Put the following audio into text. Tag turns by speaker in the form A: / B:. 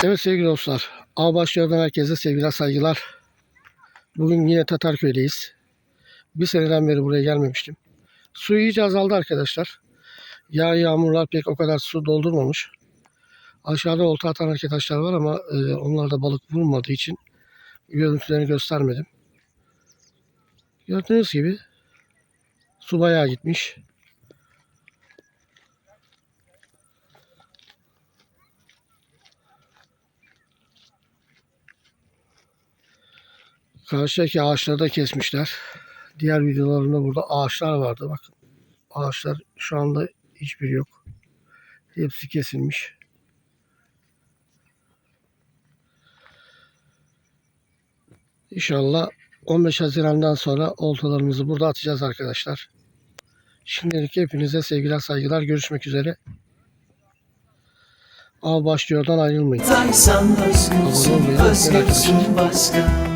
A: Evet sevgili dostlar, Ağbaşlar'dan herkese sevgiler saygılar. Bugün yine Tatarköy'deyiz. Bir seneden beri buraya gelmemiştim. Su iyice azaldı arkadaşlar. Yağmurlar pek o kadar su doldurmamış. Aşağıda olta atan arkadaşlar var ama onlar da balık vurmadığı için görüntülerini göstermedim. Gördüğünüz gibi su bayağı gitmiş. Karşıdaki ağaçları da kesmişler. Diğer videolarımda burada ağaçlar vardı. Bakın ağaçlar şu anda hiçbiri yok. Hepsi kesilmiş. İnşallah 15 Haziran'dan sonra oltalarımızı burada atacağız arkadaşlar. Şimdilik hepinize sevgiler saygılar. Görüşmek üzere. Ağbaşlıyor'dan ayrılmayın.
B: Taysan özgürsün, özgürsün başka.